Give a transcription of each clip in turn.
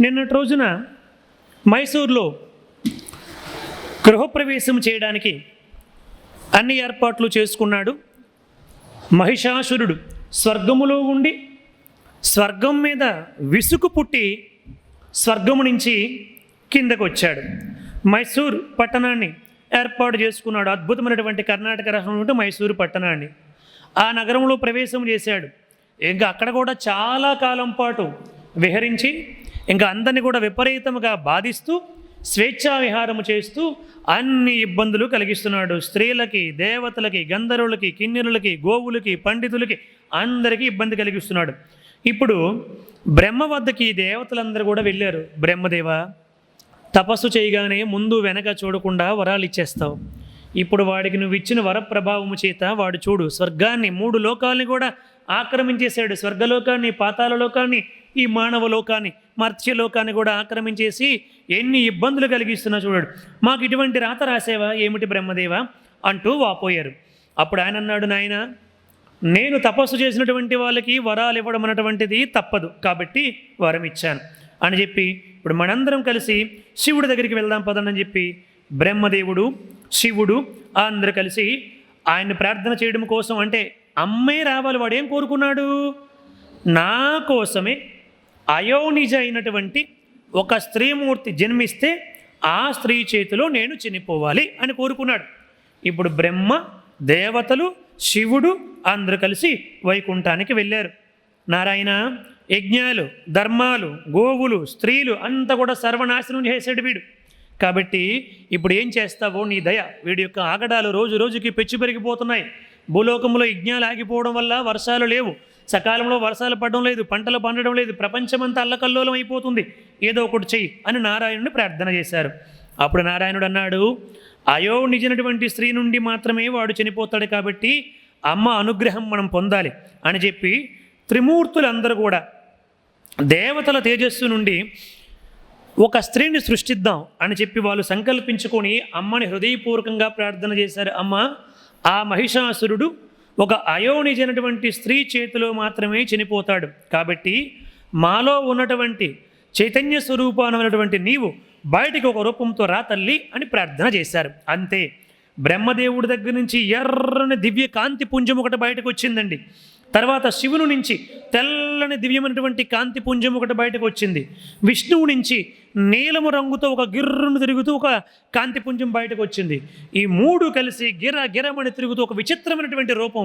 నిన్నటి రోజున మైసూర్లో గృహప్రవేశం చేయడానికి అన్ని ఏర్పాట్లు చేసుకున్నాడు. మహిషాసురుడు స్వర్గములో ఉండి స్వర్గం మీద విసుగు పుట్టి స్వర్గము నుంచి కిందకు వచ్చాడు. మైసూర్ పట్టణాన్ని ఏర్పాటు చేసుకున్నాడు. అద్భుతమైనటువంటి కర్ణాటక రాష్ట్రంలో మైసూరు పట్టణాన్ని ఆ నగరంలో ప్రవేశం చేశాడు. ఇంకా అక్కడ కూడా చాలా కాలం పాటు విహరించి ఇంకా అందరినీ కూడా విపరీతముగా బాధిస్తూ స్వేచ్ఛా విహారము చేస్తూ అన్ని ఇబ్బందులు కలిగిస్తున్నాడు. స్త్రీలకి, దేవతలకి, గంధర్వులకి, కిన్నెరులకి, గోవులకి, పండితులకి అందరికీ ఇబ్బంది కలిగిస్తున్నాడు. ఇప్పుడు బ్రహ్మ వద్దకి దేవతలందరూ కూడా వెళ్ళారు. బ్రహ్మదేవ, తపస్సు చేయగానే ముందు వెనక చూడకుండా వరాలు ఇచ్చేస్తావు. ఇప్పుడు వాడికి నువ్వు ఇచ్చిన వర ప్రభావము చేత వాడు చూడు స్వర్గాన్ని, 3 లోకాలని కూడా ఆక్రమించేశాడు. స్వర్గలోకాన్ని, పాతాళ లోకాన్ని, ఈ మానవ లోకాన్ని, మర్త్యలోకాన్ని కూడా ఆక్రమించేసి ఎన్ని ఇబ్బందులు కలిగిస్తున్నా చూడాడు. మాకు ఇటువంటి రాత రాసేవా ఏమిటి బ్రహ్మదేవ అంటూ వాపోయారు. అప్పుడు ఆయన అన్నాడు, నాయన, నేను తపస్సు చేసినటువంటి వాళ్ళకి వరాలు ఇవ్వడం అన్నటువంటిది తప్పదు, కాబట్టి వరం ఇచ్చాను అని చెప్పి ఇప్పుడు మనందరం కలిసి శివుడి దగ్గరికి వెళ్దాం పదండి చెప్పి బ్రహ్మదేవుడు, శివుడు అందరూ కలిసి ఆయన్ని ప్రార్థన చేయడం కోసం, అంటే అమ్మే రావాలి. వాడు ఏం కోరుకున్నాడు? నా కోసమే అయోనిజ అయినటువంటి ఒక స్త్రీమూర్తి జన్మిస్తే ఆ స్త్రీ చేతిలో నేను చనిపోవాలి అని కోరుకున్నాడు. ఇప్పుడు బ్రహ్మ, దేవతలు, శివుడు అందరూ కలిసి వైకుంఠానికి వెళ్ళారు. నారాయణ, యజ్ఞాలు, ధర్మాలు, గోవులు, స్త్రీలు అంతా కూడా సర్వనాశనం చేసాడు వీడు. కాబట్టి ఇప్పుడు ఏం చేస్తావో నీ దయ. వీడి యొక్క ఆగడాలు రోజు రోజుకి పెచ్చు పెరిగిపోతున్నాయి. భూలోకంలో యజ్ఞాలు ఆగిపోవడం వల్ల వర్షాలు లేవు, సకాలంలో వర్షాలు పడడం లేదు, పంటలు పండడం లేదు, ప్రపంచమంతా అల్లకల్లోలం అయిపోతుంది. ఏదో ఒకటి చెయ్యి అని నారాయణుడిని ప్రార్థన చేశారు. అప్పుడు నారాయణుడు అన్నాడు, అయోనిజైనటువంటి స్త్రీ నుండి మాత్రమే వాడు చనిపోతాడు, కాబట్టి అమ్మ అనుగ్రహం మనం పొందాలి అని చెప్పి త్రిమూర్తులందరూ కూడా దేవతల తేజస్సు నుండి ఒక స్త్రీని సృష్టిద్దాం అని చెప్పి వాళ్ళు సంకల్పించుకొని అమ్మని హృదయపూర్వకంగా ప్రార్థన చేశారు. అమ్మ, ఆ మహిషాసురుడు ఒక అయోనిజైనటువంటి స్త్రీ చేతిలో మాత్రమే చనిపోతాడు, కాబట్టి మాలో ఉన్నటువంటి చైతన్య స్వరూపానమైనటువంటి నీవు బయటికి ఒక రూపంతో రా తల్లి అని ప్రార్థన చేశారు. అంతే, బ్రహ్మదేవుడి దగ్గర నుంచి ఎర్రని దివ్య కాంతి పుంజం ఒకటి బయటకు వచ్చిందండి. తర్వాత శివుని నుంచి తెల్లని దివ్యమైనటువంటి కాంతి పుంజం ఒకటి బయటకు వచ్చింది. విష్ణువు నుంచి నీలము రంగుతో ఒక గిర్రును తిరుగుతూ ఒక కాంతి పుంజం బయటకు వచ్చింది. ఈ 3 కలిసి గిరమని తిరుగుతూ ఒక విచిత్రమైనటువంటి రూపం,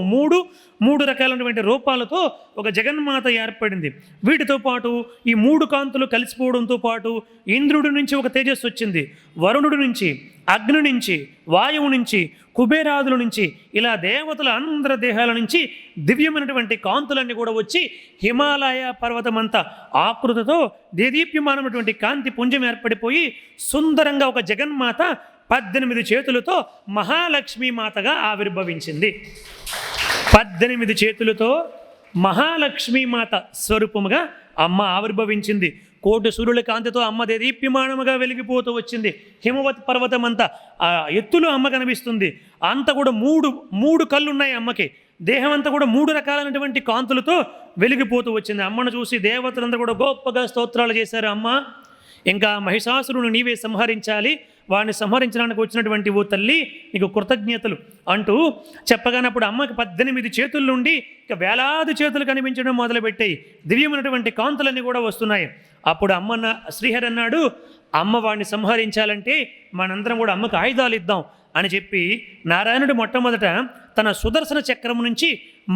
మూడు రకాలైనటువంటి రూపాలతో ఒక జగన్మాత ఏర్పడింది. వీటితో పాటు ఈ 3 కాంతులు కలిసిపోవడంతో పాటు ఇంద్రుడి నుంచి ఒక తేజస్సు వచ్చింది, వరుణుడి నుంచి, అగ్ని నుంచి, వాయువు నుంచి, కుబేరాదుల నుంచి, ఇలా దేవతల అందరి దేహాల నుంచి దివ్యమైనటువంటి కాంతులన్నీ కూడా వచ్చి హిమాలయ పర్వతమంతా ఆకృతితో దేదీప్యమానమైనటువంటి కాంతి పుంజం ఏర్పడిపోయి సుందరంగా ఒక జగన్మాత 18 చేతులతో మహాలక్ష్మీమాతగా ఆవిర్భవించింది. 18 చేతులతో మహాలక్ష్మీమాత స్వరూపముగా అమ్మ ఆవిర్భవించింది. కోటి సూర్యుల కాంతితో అమ్మ దేదీప్యమానముగా వెలిగిపోతూ వచ్చింది. హిమవత్ పర్వతమంతా ఆ ఎత్తులో అమ్మ కనిపిస్తుంది. అంతా కూడా మూడు కళ్ళు ఉన్నాయి అమ్మకి. దేహం అంతా కూడా 3 రకాలైనటువంటి కాంతులతో వెలిగిపోతూ వచ్చింది. అమ్మను చూసి దేవతలందరూ కూడా గొప్పగా స్తోత్రాలు చేశారు. అమ్మ, ఇంకా మహిషాసురుని నీవే సంహరించాలి, వాడిని సంహరించడానికి వచ్చినటువంటి ఓ తల్లి నీకు కృతజ్ఞతలు అంటూ చెప్పగానప్పుడు అమ్మకి 18 చేతుల నుండి ఇక వేలాది చేతులు కనిపించడం మొదలుపెట్టాయి. దివ్యమైనటువంటి కాంతులన్నీ కూడా వస్తున్నాయి. అప్పుడు శ్రీహరి అన్నాడు, అమ్మ వాడిని సంహరించాలంటే మనందరం కూడా అమ్మకు ఆయుధాలు ఇద్దాం అని చెప్పి నారాయణుడు మొట్టమొదట తన సుదర్శన చక్రం నుంచి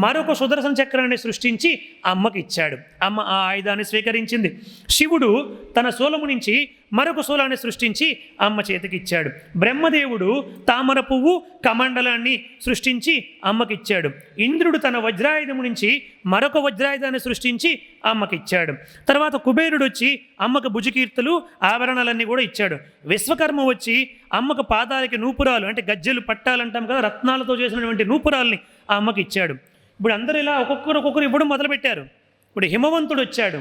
మరొక సుదర్శన చక్రాన్ని సృష్టించి అమ్మకి ఇచ్చాడు. అమ్మ ఆ ఆయుధాన్ని స్వీకరించింది. శివుడు తన శూలము నుంచి మరొక శూలాన్ని సృష్టించి అమ్మ చేతికి ఇచ్చాడు. బ్రహ్మదేవుడు తామర పువ్వు, కమండలాన్ని సృష్టించి అమ్మకిచ్చాడు. ఇంద్రుడు తన వజ్రాయుధము నుంచి మరొక వజ్రాయుధాన్ని సృష్టించి అమ్మకిచ్చాడు. తర్వాత కుబేరుడు వచ్చి అమ్మకు భుజకీర్తులు, ఆభరణాలన్నీ కూడా ఇచ్చాడు. విశ్వకర్మ వచ్చి అమ్మకు పాదాలకి నూపురాలు, అంటే గజ్జెలు పట్టాలంటాం కదా, రత్నాలతో చేసినటువంటి నూపురాల్ని ఆ అమ్మకి ఇచ్చాడు. ఇప్పుడు అందరూ ఇలా ఒక్కొక్కరు ఇవ్వడం మొదలుపెట్టారు. ఇప్పుడు హిమవంతుడు వచ్చాడు.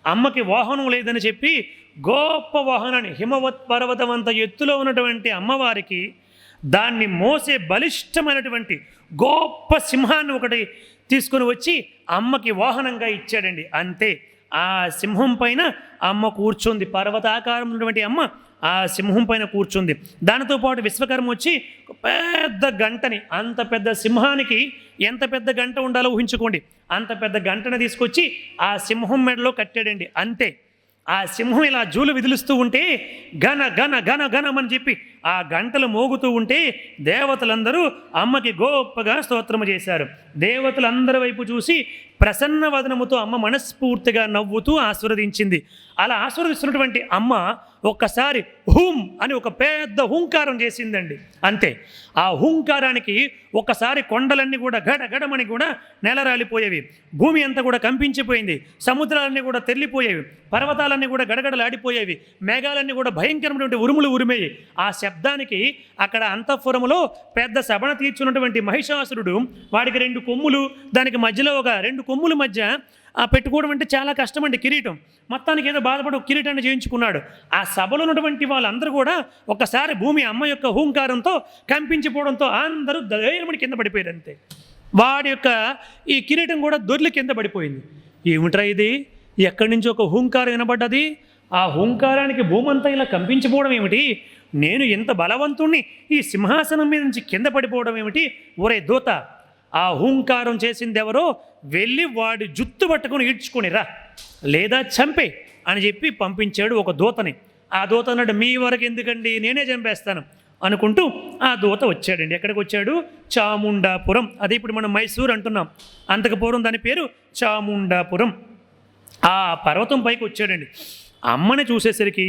అమ్మకి వాహనం లేదని చెప్పి గొప్ప వాహనాన్ని, హిమవత్ పర్వతం అంత ఎత్తులో ఉన్నటువంటి అమ్మవారికి దాన్ని మోసే బలిష్టమైనటువంటి గొప్ప సింహాన్ని ఒకటి తీసుకొని వచ్చి అమ్మకి వాహనంగా ఇచ్చాడండి. అంతే, ఆ సింహం పైన అమ్మ కూర్చుంది. పర్వతాకారం ఉన్నటువంటి అమ్మ ఆ సింహం పైన కూర్చుంది. దానితో పాటు విశ్వకర్మ వచ్చి పెద్ద గంటని, అంత పెద్ద సింహానికి ఎంత పెద్ద గంట ఉండాలో ఊహించుకోండి, అంత పెద్ద గంటను తీసుకొచ్చి ఆ సింహం మెడలో కట్టాడండి. అంతే, ఆ సింహం ఇలా జూలు విదిలిస్తూ ఉంటే ఘన ఘన ఘన ఘనమని చెప్పి ఆ గంటలు మోగుతూ ఉంటే దేవతలందరూ అమ్మకి గొప్పగా స్తోత్రము చేశారు. దేవతలందరి వైపు చూసి ప్రసన్న వదనముతో అమ్మ మనస్ఫూర్తిగా నవ్వుతూ ఆశీర్వదించింది. అలా ఆశీర్వదిస్తున్నటువంటి అమ్మ ఒక్కసారి హూం అని ఒక పెద్ద హూంకారం చేసిందండి. అంతే, ఆ హూంకారానికి ఒకసారి కొండలన్నీ కూడా గడగడమని కూడా నెలరాలిపోయేవి, భూమి అంతా కూడా కంపించిపోయింది, సముద్రాలన్నీ కూడా తెల్లిపోయేవి, పర్వతాలన్నీ కూడా గడగడలాడిపోయేవి, మేఘాలన్నీ కూడా భయంకరమైనటువంటి ఉరుములు ఉరిమేయి. ఆ శబ్దానికి అక్కడ అంతఃపురములో పెద్ద సభను తీర్చున్నటువంటి మహిషాసురుడు, వాడికి 2 కొమ్ములు, దానికి మధ్యలో ఒక 2 కొమ్ముల మధ్య పెట్టుకోవడం అంటే చాలా కష్టమండి కిరీటం. మొత్తానికి ఏదో బాధపడి ఒక కిరీటాన్ని చేయించుకున్నాడు. ఆ సభలో ఉన్నటువంటి వాళ్ళందరూ కూడా ఒకసారి భూమి అమ్మ యొక్క హూంకారంతో కంపించిపోవడంతో అందరూ ధైర్యమని కింద పడిపోయారు. అంతే, వాడి యొక్క ఈ కిరీటం కూడా దొర్లి కింద పడిపోయింది. ఏమిట్రా ఇది, ఎక్కడి నుంచి ఒక హూంకారం వినబడ్డది, ఆ హూంకారానికి భూమంతా ఇలా కంపించిపోవడం ఏమిటి, నేను ఎంత బలవంతుణ్ణి, ఈ సింహాసనం మీద నుంచి కింద పడిపోవడం ఏమిటి, ఒరే దూత, ఆ హూంకారం చేసింది ఎవరో వెళ్ళి వాడి జుత్తు పట్టుకొని ఈడ్చుకొని రా, లేదా చంపే అని చెప్పి పంపించాడు ఒక దూతని. ఆ దూత అన్నాడు, మీ వరకు ఎందుకండి, నేనే చంపేస్తాను అనుకుంటూ ఆ దూత వచ్చాడండి. ఎక్కడికి వచ్చాడు, చాముండాపురం. అదే ఇప్పుడు మనం మైసూర్ అంటున్నాం, అంతకు పూర్వం దాని పేరు చాముండాపురం. ఆ పర్వతం పైకి వచ్చాడండి. అమ్మని చూసేసరికి,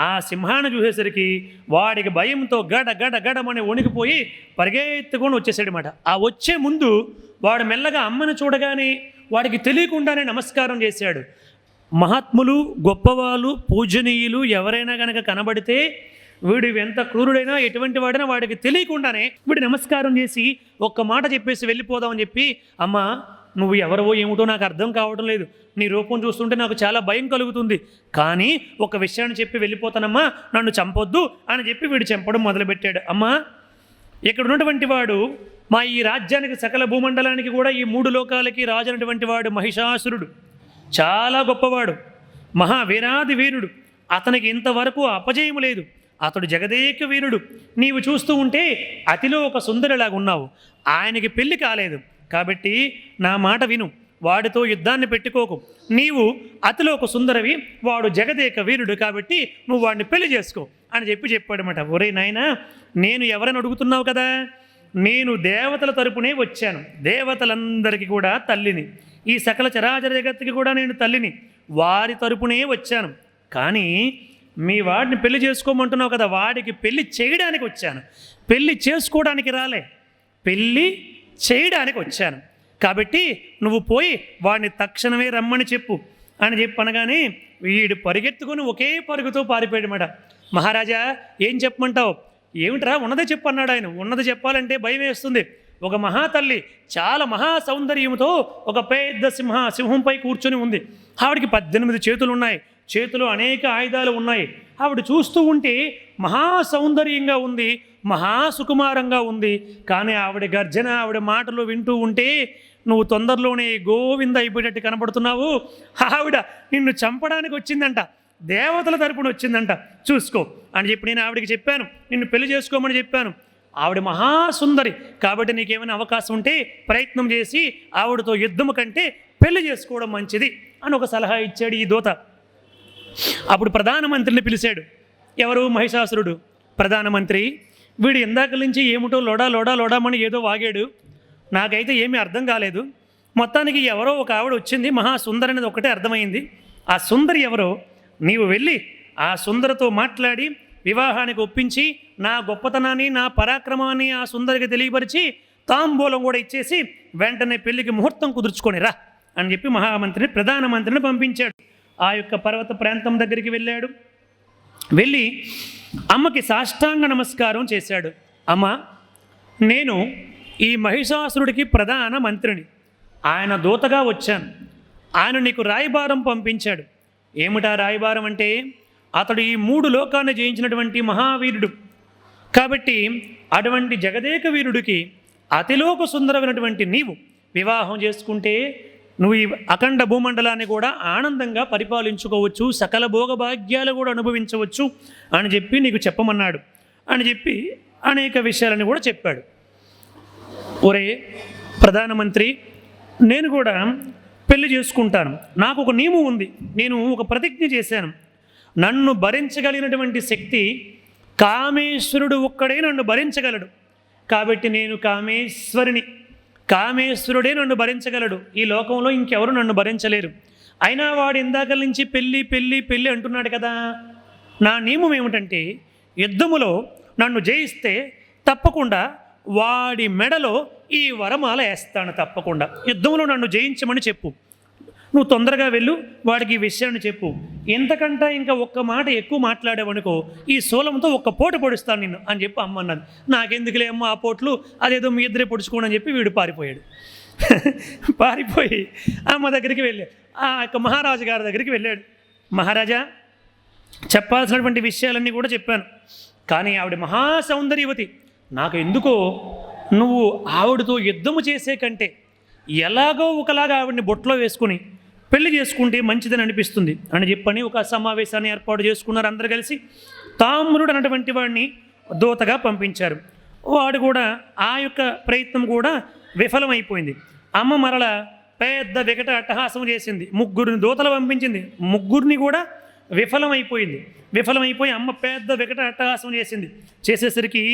ఆ సింహాన్ని చూసేసరికి వాడికి భయంతో గడ గడ గడమని వణికిపోయి పరిగెత్తుకొని వచ్చేసాడనమాట. ఆ వచ్చే ముందు వాడు మెల్లగా అమ్మని చూడగానే వాడికి తెలియకుండానే నమస్కారం చేశాడు. మహాత్ములు, గొప్పవాళ్ళు, పూజనీయులు ఎవరైనా కనుక కనబడితే వీడు ఎంత క్రూరుడైనా ఎటువంటి వాడైనా వాడికి తెలియకుండానే వీడు నమస్కారం చేసి ఒక్క మాట చెప్పేసి వెళ్ళిపోదామని చెప్పి, అమ్మ నువ్వు ఎవరవో ఏమిటో నాకు అర్థం కావడం లేదు, నీ రూపం చూస్తుంటే నాకు చాలా భయం కలుగుతుంది, కానీ ఒక విషయాన్ని చెప్పి వెళ్ళిపోతానమ్మా, నన్ను చంపొద్దు అని చెప్పి వీడు చంపడం మొదలుపెట్టాడు. అమ్మా, ఇక్కడ ఉన్నటువంటి వాడు మా ఈ రాజ్యానికి, సకల భూమండలానికి కూడా, ఈ 3 లోకాలకి రాజు అయినటువంటి వాడు మహిషాసురుడు. చాలా గొప్పవాడు, మహావీరాది వీరుడు. అతనికి ఇంతవరకు అపజయం లేదు. అతడు జగదేక వీరుడు. నీవు చూస్తూ ఉంటే అతిలో ఒక సుందరిలాగా ఉన్నావు. ఆయనకి పెళ్లి కాలేదు కాబట్టి నా మాట విను, వాడితో యుద్ధాన్ని పెట్టుకోకు. నీవు అతిలో ఒక సుందరవి, వాడు జగదేక వీరుడు కాబట్టి నువ్వు వాడిని పెళ్లి చేసుకో అని చెప్పాడనమాట. ఒరే నాయనా, నేను ఎవరని అడుగుతున్నావు కదా, నేను దేవతల తరపునే వచ్చాను. దేవతలందరికీ కూడా తల్లిని, ఈ సకల చరాచర జగత్తుకి కూడా నేను తల్లిని, వారి తరపునే వచ్చాను. కానీ మీ వాడిని పెళ్లి చేసుకోమంటున్నావు కదా, వాడికి పెళ్లి చేయడానికి వచ్చాను, పెళ్లి చేసుకోవడానికి రాలే, పెళ్ళి చేయడానికి వచ్చాను. కాబట్టి నువ్వు పోయి వాడిని తక్షణమే రమ్మని చెప్పు అని అనగానే వీడు పరిగెత్తుకొని ఒకే పరుగుతో పారిపోయాడన్నమాట. మహారాజా ఏం చెప్పమంటావు, ఏమిట్రా ఉన్నదే చెప్పు అన్నాడు ఆయన. ఉన్నది చెప్పాలంటే భయం వేస్తుంది. ఒక మహాతల్లి చాలా మహా సౌందర్యంతో ఒక పెద్ద సింహంపై కూర్చొని ఉంది. ఆవిడికి 18 చేతులు ఉన్నాయి, చేతిలో అనేక ఆయుధాలు ఉన్నాయి. ఆవిడ చూస్తూ ఉంటే మహా సౌందర్యంగా ఉంది, మహాసుకుమారంగా ఉంది. కానీ ఆవిడ గర్జన, ఆవిడ మాటలు వింటూ ఉంటే నువ్వు తొందరలోనే గోవింద అయిపోయేటట్టు కనబడుతున్నావు. ఆవిడ నిన్ను చంపడానికి వచ్చిందంట, దేవతల తరపున వచ్చిందంట, చూసుకో అని చెప్పి నేను ఆవిడకి చెప్పాను, నిన్ను పెళ్లి చేసుకోమని చెప్పాను. ఆవిడ మహాసుందరి కాబట్టి నీకేమైనా అవకాశం ఉంటే ప్రయత్నం చేసి ఆవిడతో యుద్ధము కంటే పెళ్లి చేసుకోవడం మంచిది అని ఒక సలహా ఇచ్చాడు ఈ దూత. అప్పుడు ప్రధానమంత్రిని పిలిచాడు. ఎవరు, మహిషాసురుడు ప్రధానమంత్రి. వీడు ఇందాక నుంచి ఏమిటో లోడా లోడా లోడామని ఏదో వాగాడు, నాకైతే ఏమీ అర్థం కాలేదు. మొత్తానికి ఎవరో ఒక ఆవిడ వచ్చింది, మహాసుందరి అనేది ఒకటే అర్థమైంది. ఆ సుందరి ఎవరో నీవు వెళ్ళి ఆ సుందరితో మాట్లాడి వివాహానికి ఒప్పించి నా గొప్పతనాన్ని, నా పరాక్రమాన్ని ఆ సుందరికి తెలియపరిచి తాంబూలం కూడా ఇచ్చేసి వెంటనే పెళ్లికి ముహూర్తం కుదుర్చుకొని రా అని చెప్పి ప్రధానమంత్రిని పంపించాడు. ఆ యొక్క పర్వత ప్రాంతం దగ్గరికి వెళ్ళాడు. వెళ్ళి అమ్మకి సాష్టాంగ నమస్కారం చేశాడు. అమ్మ, నేను ఈ మహిషాసురుడికి ప్రధాన మంత్రిని, ఆయన దూతగా వచ్చాను. ఆయన నీకు రాయబారం పంపించాడు. ఏమిటా రాయబారం అంటే, అతడు ఈ 3 లోకాన్ని జయించినటువంటి మహావీరుడు కాబట్టి అటువంటి జగదేక వీరుడికి అతిలోక సుందరమైనటువంటి నీవు వివాహం చేసుకుంటే నువ్వు ఈ అఖండ భూమండలాన్ని కూడా ఆనందంగా పరిపాలించుకోవచ్చు, సకల భోగభాగ్యాలు కూడా అనుభవించవచ్చు అని చెప్పి నీకు చెప్పమన్నాడు అని చెప్పి అనేక విషయాలని కూడా చెప్పాడు. ఒరే ప్రధానమంత్రి, నేను కూడా పెళ్లి చేసుకుంటాను, నాకు ఒక నియమం ఉంది, నేను ఒక ప్రతిజ్ఞ చేశాను, నన్ను భరించగలిగినటువంటి శక్తి కామేశ్వరుడు ఒక్కడే నన్ను భరించగలడు, కాబట్టి నేను కామేశ్వరుని, కామేశ్వరుడే నన్ను భరించగలడు, ఈ లోకంలో ఇంకెవరు నన్ను భరించలేరు. అయినా వాడు ఇందాక నుంచి పెళ్ళి పెళ్ళి పెళ్ళి అంటున్నాడు కదా, నా నియమం ఏమిటంటే యుద్ధములో నన్ను జయిస్తే తప్పకుండా వాడి మెడలో ఈ వరమాల వేస్తాను, తప్పకుండా యుద్ధంలో నన్ను జయించమని చెప్పు, నువ్వు తొందరగా వెళ్ళు, వాడికి ఈ విషయాన్ని చెప్పు, ఎంతకంటే ఇంకా ఒక్క మాట ఎక్కువ మాట్లాడావనుకో ఈ శూలంతో ఒక్క పోటు పొడుస్తాను నిన్ను అని చెప్పి అమ్మ అన్నది. నాకెందుకులే అమ్మ ఆ పోట్లు, అదేదో మీ ఇద్దరే పొడుచుకోండి అని చెప్పి వీడు పారిపోయాడు. పారిపోయి అమ్మ దగ్గరికి వెళ్ళాడు, ఆ యొక్క మహారాజు గారి దగ్గరికి వెళ్ళాడు. మహారాజా, చెప్పాల్సినటువంటి విషయాలన్నీ కూడా చెప్పాను, కానీ ఆవిడ మహాసౌందర్యవతి, నాకు ఎందుకో నువ్వు ఆవిడతో యుద్ధము చేసే కంటే ఎలాగో ఒకలాగా ఆవిడని బొట్లో వేసుకుని పెళ్లి చేసుకుంటే మంచిదని అనిపిస్తుంది అని చెప్పని ఒక సమావేశాన్ని ఏర్పాటు చేసుకున్నారు. అందరు కలిసి తామ్రుడు అన్నటువంటి వాడిని దూతగా పంపించారు. వాడు కూడా ఆ యొక్క ప్రయత్నం కూడా విఫలమైపోయింది. అమ్మ మరల పెద్ద వికట అట్టహాసం చేసింది, ముగ్గురిని దూతలు పంపించింది, ముగ్గురిని కూడా విఫలమైపోయి అమ్మ పెద్ద వికట అట్టహాసం చేసేసరికి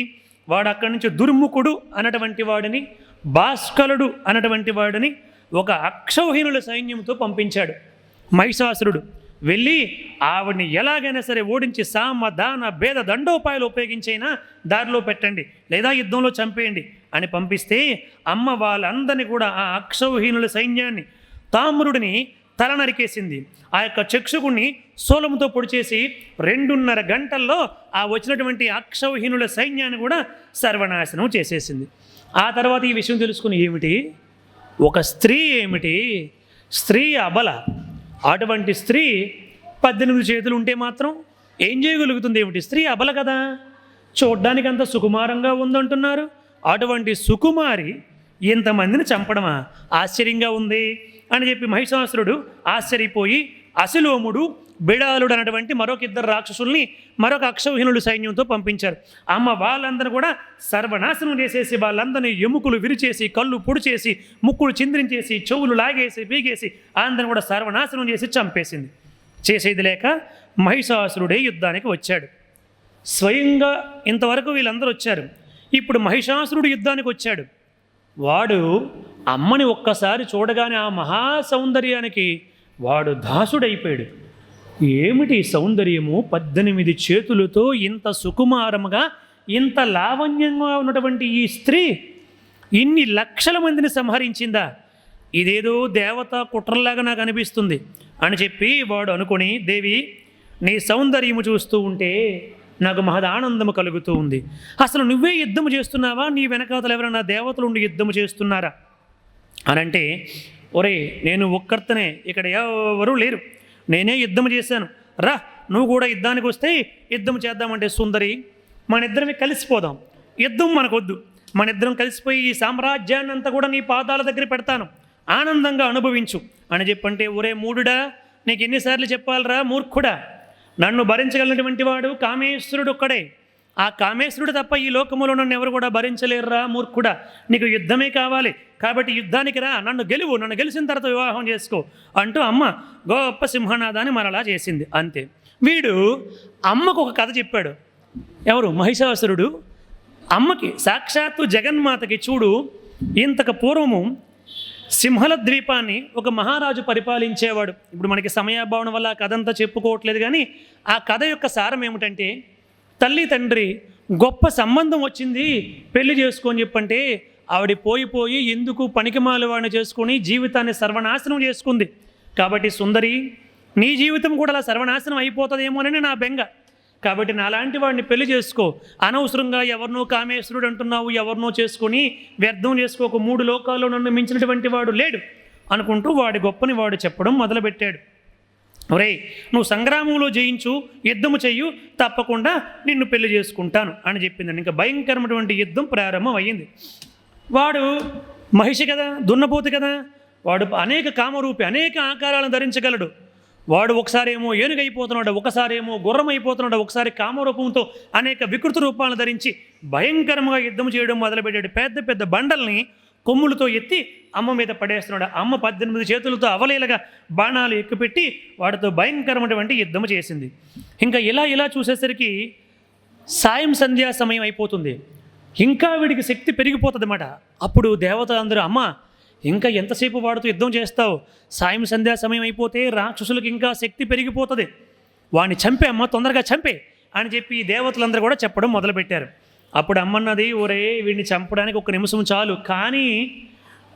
వాడు అక్కడి నుంచి దుర్ముఖుడు అన్నటువంటి వాడిని, భాస్కరుడు అన్నటువంటి వాడిని ఒక అక్షౌహీనుల సైన్యంతో పంపించాడు. మహిషాసురుడు వెళ్ళి ఆవిడ్ని ఎలాగైనా సరే ఓడించి సామ దాన భేద దండోపాయాలు ఉపయోగించైనా దారిలో పెట్టండి, లేదా యుద్ధంలో చంపేయండి అని పంపిస్తే అమ్మ వాళ్ళందరినీ కూడా ఆ అక్షౌహీనుల సైన్యాన్ని తామ్రుడిని తల నరికేసింది. ఆ యొక్క చక్షుకుణ్ణి శూలంతో పొడిచేసి 2.5 గంటల్లో ఆ వచ్చినటువంటి అక్షౌహీనుల సైన్యాన్ని కూడా సర్వనాశనం చేసేసింది. ఆ తర్వాత ఈ విషయం తెలుసుకుని ఏమిటి, ఒక స్త్రీ ఏమిటి, స్త్రీ అబల, అటువంటి స్త్రీ 18 చేతులు ఉంటే మాత్రం ఏం చేయగలుగుతుంది ఏమిటి, స్త్రీ అబల కదా, చూడ్డానికి అంత సుకుమారంగా ఉందంటున్నారు, అటువంటి సుకుమారి ఇంతమందిని చంపడమా, ఆశ్చర్యంగా ఉంది అని చెప్పి మహిషాసురుడు ఆశ్చర్యపోయి అశిలోముడు, బిడాలుడు అన్నటువంటి మరొక 2 రాక్షసుల్ని మరొక అక్షౌహీనుల సైన్యంతో పంపించారు. అమ్మ వాళ్ళందరూ కూడా సర్వనాశనం చేసేసి వాళ్ళందరినీ ఎముకలు విరిచేసి, కళ్ళు పొడిచేసి, ముక్కులు చింద్రించేసి, చెవులు లాగేసి పీగేసి అందరిని కూడా సర్వనాశనం చేసి చంపేసింది. చేసేది లేక మహిషాసురుడే యుద్ధానికి వచ్చాడు. స్వయంగా ఇంతవరకు వీళ్ళందరూ వచ్చారు, ఇప్పుడు మహిషాసురుడు యుద్ధానికి వచ్చాడు. వాడు అమ్మని ఒక్కసారి చూడగానే ఆ మహాసౌందర్యానికి వాడు దాసుడైపోయాడు. ఏమిటి సౌందర్యము, 18 చేతులతో ఇంత సుకుమారముగా ఇంత లావణ్యంగా ఉన్నటువంటి ఈ స్త్రీ ఇన్ని లక్షల మందిని సంహరించిందా, ఇదేదో దేవత కుట్రలాగా నాకు అనిపిస్తుంది అని చెప్పి వాడు అనుకొని, దేవి నీ సౌందర్యము చూస్తూ ఉంటే నాకు మహదానందము కలుగుతూ ఉంది, అసలు నువ్వే యుద్ధము చేస్తున్నావా, నీ వెనకాతలు ఎవరైనా దేవతలు ఉండి యుద్ధము చేస్తున్నారా అనంటే, ఒరే నేను ఒక్కర్తనే, ఇక్కడ ఎవరూ లేరు, నేనే యుద్ధము చేశాను, రా నువ్వు కూడా యుద్ధానికి వస్తే యుద్ధం చేద్దామంటే, సుందరి మన ఇద్దరమే కలిసిపోదాం, యుద్ధం మనకొద్దు, మన ఇద్దరం కలిసిపోయి ఈ సామ్రాజ్యాన్ని అంతా కూడా నీ పాదాల దగ్గర పెడతాను, ఆనందంగా అనుభవించు అని చెప్పంటే, ఒరే మూడుడా నీకు ఎన్నిసార్లు చెప్పాలరా మూర్ఖుడా, నన్ను భరించగలిగినటువంటి వాడు కామేశ్వరుడు ఒక్కడే, ఆ కామేశ్వరుడు తప్ప ఈ లోకములో నన్ను ఎవరు కూడా భరించలేరురా మూర్ఖుడా, నీకు యుద్ధమే కావాలి, కాబట్టి యుద్ధానికి రా, నన్ను గెలిచిన తర్వాత వివాహం చేసుకో అంటూ అమ్మ గొప్ప సింహనాదాన్ని మరలా చేసింది. అంతే. వీడు అమ్మకు ఒక కథ చెప్పాడు. ఎవరు? మహిషాసురుడు అమ్మకి, సాక్షాత్తు జగన్మాతకి. చూడు, ఇంతకు పూర్వము సింహల ద్వీపాన్ని ఒక మహారాజు పరిపాలించేవాడు. ఇప్పుడు మనకి సమయాభావన వల్ల ఆ కథ అంతా చెప్పుకోవట్లేదు, కానీ ఆ కథ యొక్క సారం ఏమిటంటే, తల్లి తండ్రి గొప్ప సంబంధం వచ్చింది పెళ్లి చేసుకొని చెప్పంటే ఆవిడ పోయి ఎందుకు పనికిమాల వాడిని చేసుకొని జీవితాన్ని సర్వనాశనం చేసుకుంది. కాబట్టి సుందరి, నీ జీవితం కూడా అలా సర్వనాశనం అయిపోతుందేమోనని నా బెంగ, కాబట్టి నాలాంటి వాడిని పెళ్లి చేసుకో, అనవసరంగా ఎవరినో కామేశ్వరుడు అంటున్నావు, ఎవరినో చేసుకొని వ్యర్థం చేసుకోక, 3 లోకాల్లో నన్ను మించినటువంటి వాడు లేడు అనుకుంటూ వాడి గొప్పని వాడు చెప్పడం మొదలుపెట్టాడు. ఒరే నువ్వు సంగ్రామంలో జయించు, యుద్ధము చెయ్యు, తప్పకుండా నిన్ను పెళ్లి చేసుకుంటాను అని చెప్పిందండి. ఇంకా భయంకరమైనటువంటి యుద్ధం ప్రారంభం అయ్యింది. వాడు మహిషి కదా, దున్నపోతు కదా, వాడు అనేక కామరూపి, అనేక ఆకారాలను ధరించగలడు. వాడు ఒకసారేమో ఏనుగైపోతున్నాడు, ఒకసారేమో గుర్రం అయిపోతున్నాడు, ఒకసారి కామరూపంతో అనేక వికృత రూపాలను ధరించి భయంకరంగా యుద్ధం చేయడం మొదలుపెట్టాడు. పెద్ద పెద్ద బండల్ని కొమ్ములతో ఎత్తి అమ్మ మీద పడేస్తున్నాడు. అమ్మ 18 చేతులతో అవలీలగా బాణాలు ఎక్కుపెట్టి వాడితో భయంకరమైనటువంటి యుద్ధం చేసింది. ఇంకా ఇలా చూసేసరికి సాయం సంధ్యా సమయం అయిపోతుంది. ఇంకా వీడికి శక్తి పెరిగిపోతుంది అన్నమాట. అప్పుడు దేవత అందరూ, అమ్మ ఇంకా ఎంతసేపు వాడితో యుద్ధం చేస్తావు? సాయం సంధ్యా సమయం అయిపోతే రాక్షసులకు ఇంకా శక్తి పెరిగిపోతుంది, వాడిని చంపే అమ్మ, తొందరగా చంపే అని చెప్పి దేవతలందరూ కూడా చెప్పడం మొదలుపెట్టారు. అప్పుడు అమ్మన్నది, ఒరే వీడిని చంపడానికి 1 నిమిషం చాలు, కానీ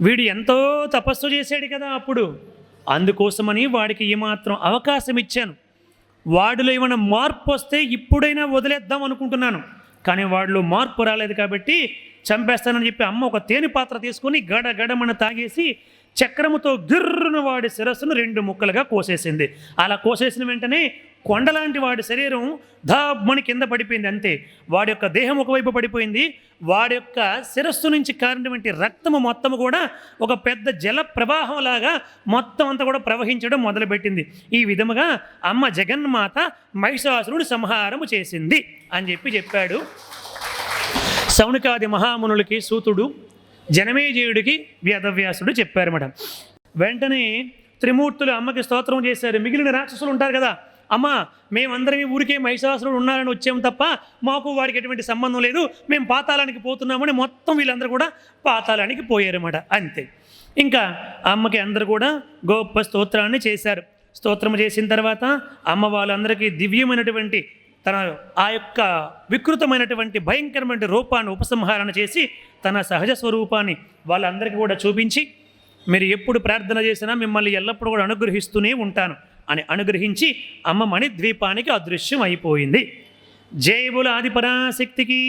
వీడు ఎంతో తపస్సు చేశాడు కదా అప్పుడు, అందుకోసమని వాడికి ఏమాత్రం అవకాశం ఇచ్చాను. వాడిలో ఏమైనా మార్పు వస్తే ఇప్పుడైనా వదిలేద్దాం అనుకుంటున్నాను, కానీ వాడిలో మార్పు రాలేదు కాబట్టి చంపేస్తానని చెప్పి అమ్మ ఒక తేనె పాత్ర తీసుకొని గడగడమని తాగేసి చక్రముతో గిర్రున వాడి శిరస్సును 2 ముక్కలుగా కోసేసింది. అలా కోసేసిన వెంటనే కొండలాంటి వాడి శరీరం ధామని కింద పడిపోయింది. అంతే, వాడి యొక్క దేహం ఒకవైపు పడిపోయింది. వాడి యొక్క శిరస్సు నుంచి కారినటువంటి రక్తము మొత్తము కూడా ఒక పెద్ద జల ప్రవాహంలాగా మొత్తం అంతా కూడా ప్రవహించడం మొదలుపెట్టింది. ఈ విధముగా అమ్మ జగన్మాత మహిషాసురుడు సంహారము చేసింది అని చెప్పాడు. శౌనకాది మహామునులకి సూతుడు, జనమేజయుడికి వేదవ్యాసుడు చెప్పారన్నమాట. వెంటనే త్రిమూర్తులు అమ్మకి స్తోత్రం చేశారు. మిగిలిన రాక్షసులు ఉంటారు కదా, అమ్మ మేమందరం ఈ ఊరికే మహిషాసురుడు ఉన్నారని వచ్చాము తప్ప మాకు వాడికి ఎటువంటి సంబంధం లేదు, మేము పాతాళానికి పోతున్నామని మొత్తం వీళ్ళందరూ కూడా పాతాళానికి పోయారన్నమాట. అంతే. ఇంకా అమ్మకి అందరూ కూడా గొప్ప స్తోత్రాన్ని చేశారు. స్తోత్రం చేసిన తర్వాత అమ్మ వాళ్ళందరికీ దివ్యమైనటువంటి తన ఆ యొక్క వికృతమైనటువంటి భయంకరమైన రూపాన్ని ఉపసంహారణ చేసి తన సహజ స్వరూపాన్ని వాళ్ళందరికీ కూడా చూపించి, మీరు ఎప్పుడు ప్రార్థన చేసినా మిమ్మల్ని ఎల్లప్పుడూ కూడా అనుగ్రహిస్తూనే ఉంటాను అని అనుగ్రహించి అమ్మ మణిద్వీపానికి అదృశ్యం అయిపోయింది. జై బోలో ఆదిపరాశక్తికి.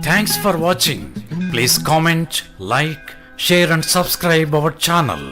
Thanks for watching. Please comment, like, share and subscribe our channel.